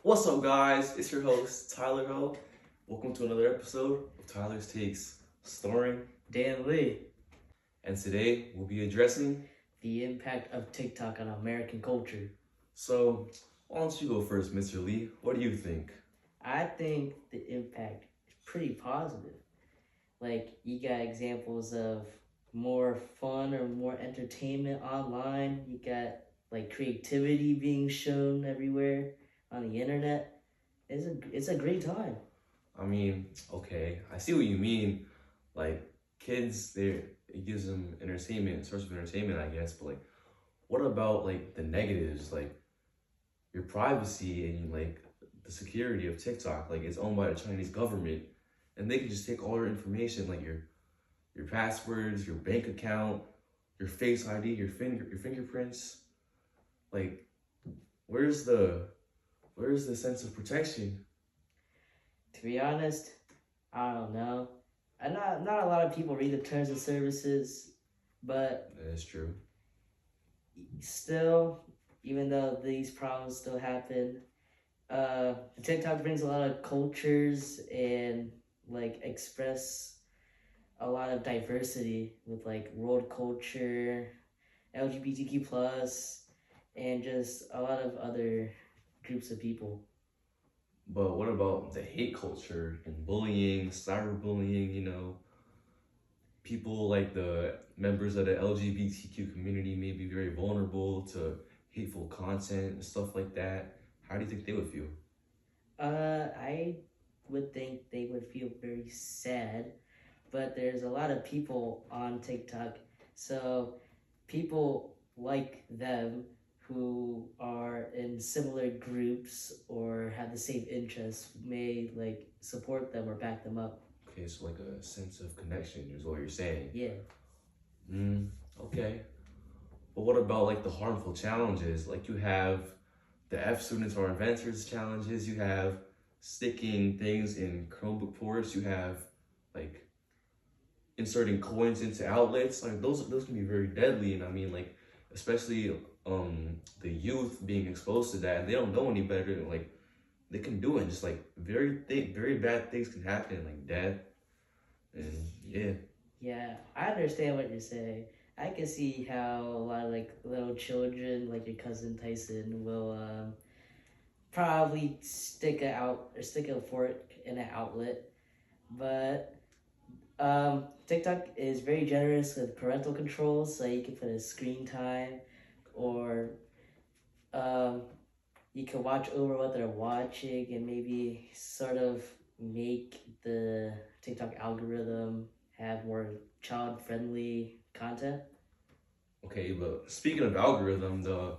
What's up, guys? It's your host, Tyler Ho. Welcome to another episode of Tyler's Takes, starring Dan Lee, and today we'll be addressing. the impact of TikTok on American culture. So, why don't you go first, Mr. Lee? What do you think? I think the impact is pretty positive. Like, you got examples of more fun or more entertainment online. You got like creativity being shown everywhere on the internet. It's a great time. I mean, okay, I see what you mean. Like, kids, it gives them entertainment, source of entertainment, I guess. But like, what about like the negatives, like your privacy and like the security of TikTok? Like, it's owned by the Chinese government, and they can just take all your information, like your passwords, your bank account, your face ID, your fingerprints. Like, where's the sense of protection? To be honest, I don't know. And not a lot of people read the terms of services, but That's true. still, even though these problems still happen, TikTok brings a lot of cultures and like express a lot of diversity with like world culture, LGBTQ plus, and just a lot of other groups of people. But what about the hate culture and bullying, cyberbullying? People like the members of the LGBTQ community may be very vulnerable to hateful content and stuff like that. How do you think they would feel? I would think they would feel very sad, but there's a lot of people on TikTok, so people like them who are in similar groups or have the same interests may like support them or back them up. Okay, so like a sense of connection is what you're saying. Yeah. Mm, okay. But what about like the harmful challenges? Like you have the F students are inventors challenges, you have sticking things in Chromebook ports, you have like inserting coins into outlets. Like those can be very deadly, and I mean like especially the youth being exposed to that and they don't know any better, like they can do it. Just like very bad things can happen, like death and yeah. Yeah, I understand what you're saying. I can see how a lot of like little children, like your cousin Tyson, will probably stick a fork in an outlet. But TikTok is very generous with parental controls, so you can put a screen time, or um, you can watch over what they're watching, and maybe sort of make the TikTok algorithm have more child friendly content. Okay, but speaking of algorithm, the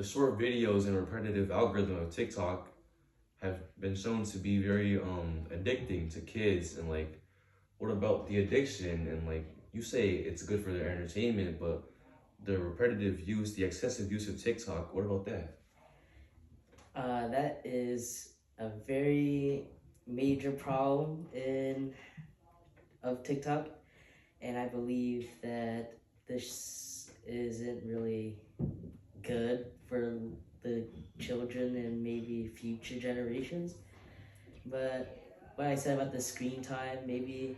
short videos and repetitive algorithm of TikTok have been shown to be very addicting to kids. And like what about the addiction? And like you say it's good for their entertainment, but the repetitive use, the excessive use of TikTok, what about that? That is a very major problem in of TikTok, and I believe that this isn't really good for the children and maybe future generations. But what I said about the screen time, maybe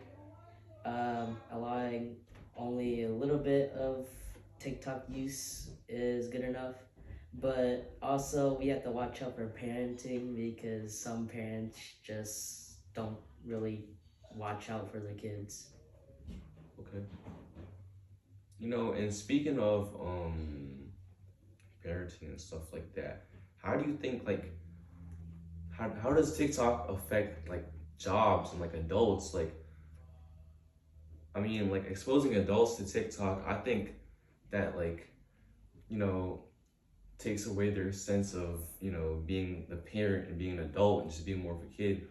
allowing only a little bit of TikTok use is good enough. But also, we have to watch out for parenting because some parents just don't really watch out for their kids. Okay. And speaking of parenting and stuff like that, how do you think like how does TikTok affect like jobs and like adults? Like I mean like exposing adults to TikTok, I think that like, you know, takes away their sense of, being the parent and being an adult and just being more of a kid,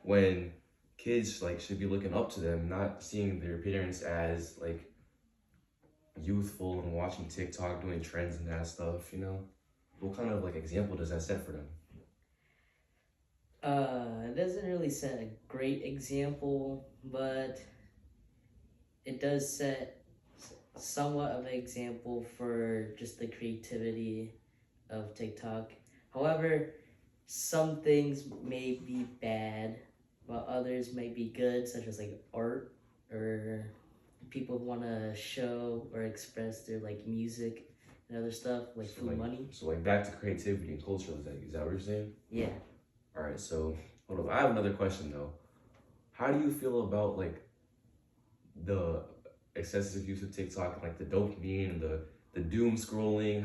when kids like should be looking up to them, not seeing their parents as like youthful and watching TikTok, doing trends and that stuff. What kind of like example does that set for them? It doesn't really set a great example, but it does set somewhat of an example for just the creativity of TikTok. However, some things may be bad, while others may be good, such as like art or people who want to show or express their like music and other stuff like So food like, money. so like back to creativity and culture. Is that what you're saying? Yeah. All right. So hold on. I have another question though. How do you feel about like the excessive use of TikTok and like the dopamine and the doom scrolling?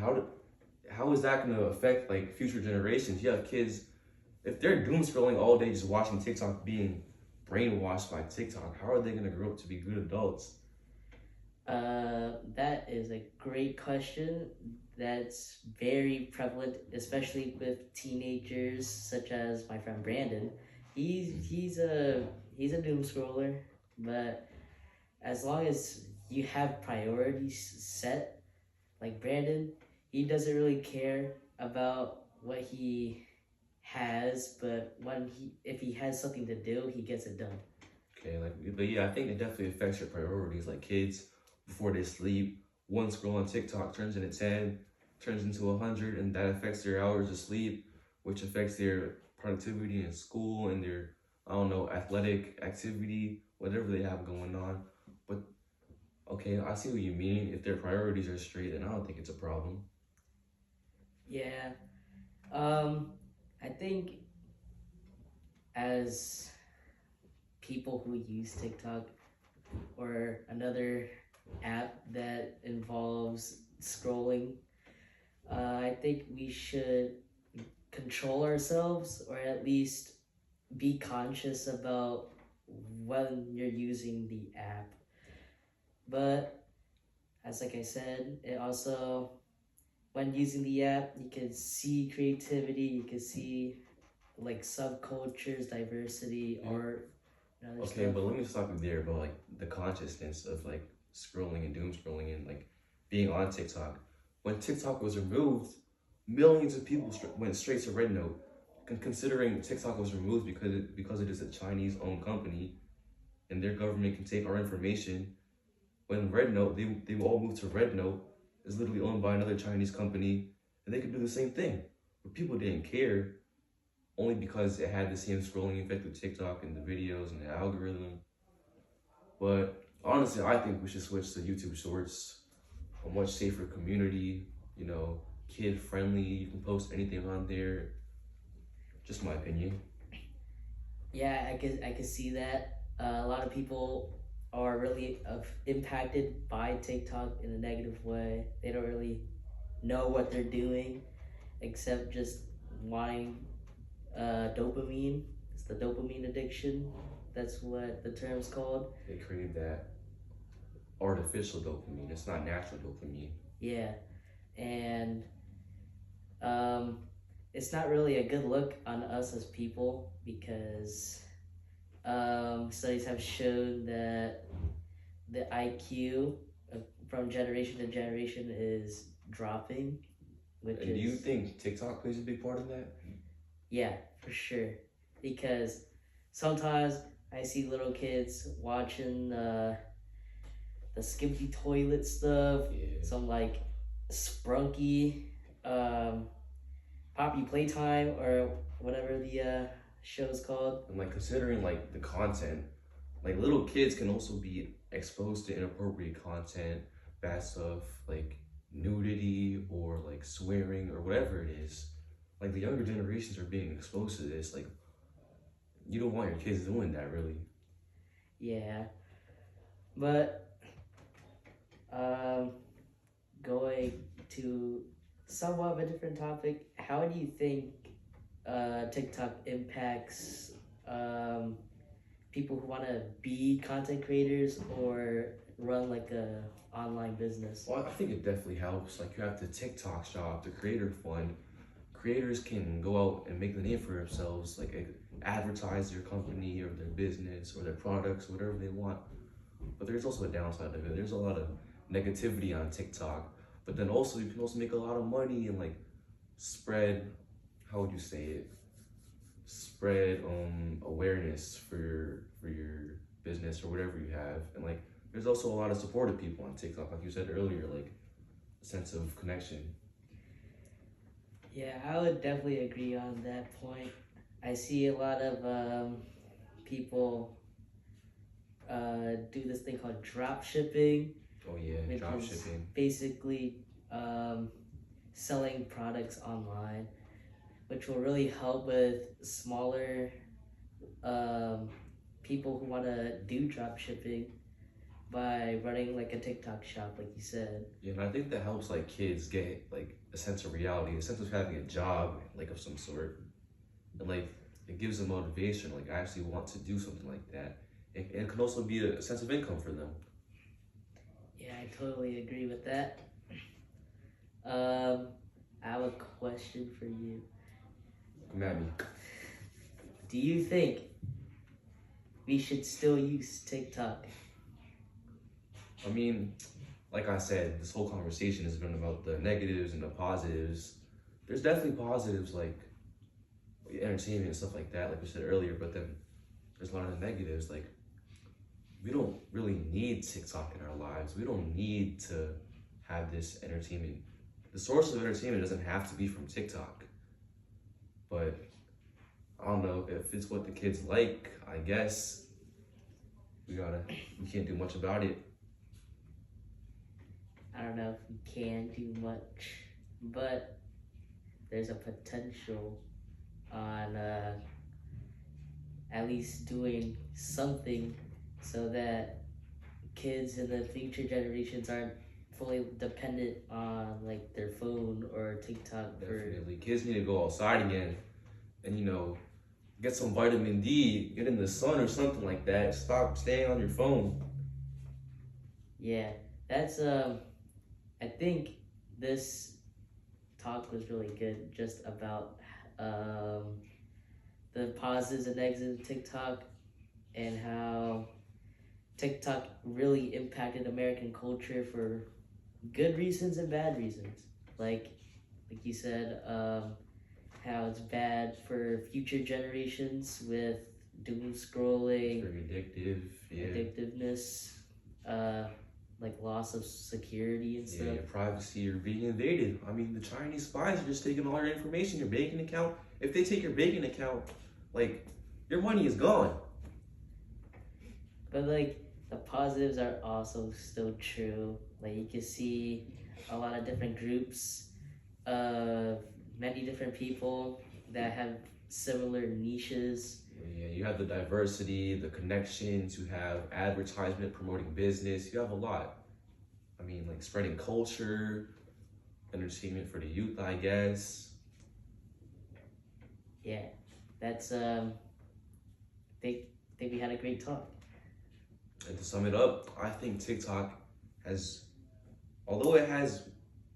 How is that gonna affect like future generations? You have kids, if they're doom scrolling all day just watching TikTok, being brainwashed by TikTok, how are they gonna grow up to be good adults? That is a great question. That's very prevalent, especially with teenagers, such as my friend Brandon. He's a doom scroller, but as long as you have priorities set, like Brandon, he doesn't really care about what he has, but when he if he has something to do, he gets it done. Okay, like, but yeah, I think it definitely affects your priorities. Like kids, before they sleep, one scroll on TikTok turns into 10, turns into 100, and that affects their hours of sleep, which affects their productivity in school and their, I don't know, athletic activity, whatever they have going on. But okay, I see what you mean. If their priorities are straight, then I don't think it's a problem. Yeah. Um, I think as people who use TikTok or another app that involves scrolling, I think we should control ourselves or at least be conscious about when you're using the app. But as like I said, it also when using the app, you can see creativity, you can see like subcultures, diversity, art, and other Okay, stuff. but let me stop you there about like the consciousness of like scrolling and doom scrolling and like being on TikTok. When TikTok was removed, millions of people went straight to Red Note. Considering TikTok was removed because it is a Chinese-owned company and their government can take our information. When Red Note, they all moved to Red Note, is literally owned by another Chinese company, and they could do the same thing. But people didn't care only because it had the same scrolling effect with TikTok and the videos and the algorithm. But honestly, I think we should switch to YouTube Shorts, a much safer community, kid friendly. You can post anything on there. Just my opinion. Yeah, I can see that. A lot of people are really impacted by TikTok in a negative way. They don't really know what they're doing except just wanting dopamine. It's the dopamine addiction. That's what the term's called. They created that artificial dopamine. It's not natural dopamine. Yeah, and um, it's not really a good look on us as people because studies have shown that the IQ from generation to generation is dropping, which And do you is think TikTok plays a big part of that? yeah, for sure. Because sometimes I see little kids watching the skimpy toilet stuff, Yeah. some like sprunky, um, poppy playtime or whatever the show's called. And like considering like the content, like little kids can also be exposed to inappropriate content, bad stuff like nudity or like swearing or whatever it is. Like the younger generations are being exposed to this. Like you don't want your kids doing that, really. Yeah, but um, going to somewhat of a different topic, how do you think TikTok impacts people who want to be content creators or run like a online business? Well, I think it definitely helps. Like you have the TikTok shop, the creator fund. Creators can go out and make a name for themselves, like advertise their company or their business or their products, whatever they want. But there's also a downside of it. There's a lot of negativity on TikTok. But then also you can also make a lot of money and like spread, how would you say it? Spread awareness for your business or whatever you have. And like there's also a lot of supportive people on TikTok, like you said earlier, like a sense of connection. Yeah, I would definitely agree on that point. I see a lot of people do this thing called drop shipping, Oh yeah, which drop is shipping. basically um, selling products online, which will really help with smaller um, people who want to do drop shipping by running like a TikTok shop, like you said. Yeah, and I think that helps like kids get like a sense of reality, a sense of having a job like of some sort, and like it gives them motivation. Like I actually want to do something like that. It can also be a sense of income for them. Yeah, I totally agree with that. Um, I have a question for you. Come at me. Do you think we should still use TikTok? I mean, like I said, this whole conversation has been about the negatives and the positives. There's definitely positives like entertainment and stuff like that, like we said earlier, but then there's a lot of the negatives. Like we don't really need TikTok in our lives. We don't need to have this entertainment. The source of entertainment doesn't have to be from TikTok. But I don't know if it's what the kids like. I guess we can't do much about it. I don't know if we can do much, but there's a potential on at least doing something so that kids in the future generations aren't fully dependent on like their phone or TikTok for. Definitely, kids need to go outside again, and get some vitamin D, get in the sun or something like that. Stop staying on your phone. Yeah, that's I think this talk was really good just about the positives and negatives of TikTok and how TikTok really impacted American culture for good reasons and bad reasons. Like you said, how it's bad for future generations with doom scrolling, Very addictive. Yeah. addictiveness, like loss of security and Yeah, stuff. your privacy are being invaded. I mean, the Chinese spies are just taking all your information, your banking account. If they take your banking account, like, your money is gone. But like the positives are also still true. Like you can see a lot of different groups of many different people that have similar niches. Yeah, you have the diversity, the connections, you have advertisement promoting business, you have a lot. I mean, like spreading culture, entertainment for the youth, I guess. Yeah, that's think we had a great talk. And to sum it up, I think TikTok has, although it has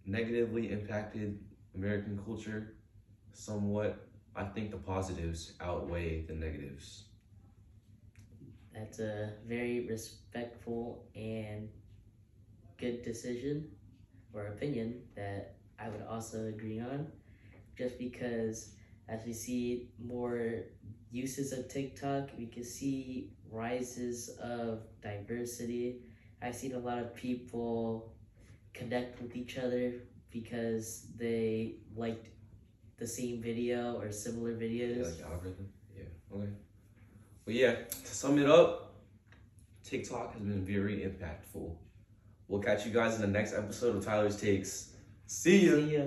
negatively impacted American culture somewhat, I think the positives outweigh the negatives. That's a very respectful and good decision or opinion that I would also agree on, just because as we see more uses of TikTok, we can see rises of diversity. I've seen a lot of people connect with each other because they liked the same video or similar videos. Yeah, like the algorithm. Yeah, okay. But yeah, to sum it up, TikTok has been very impactful. We'll catch you guys in the next episode of Tyler's Takes. See ya! See ya.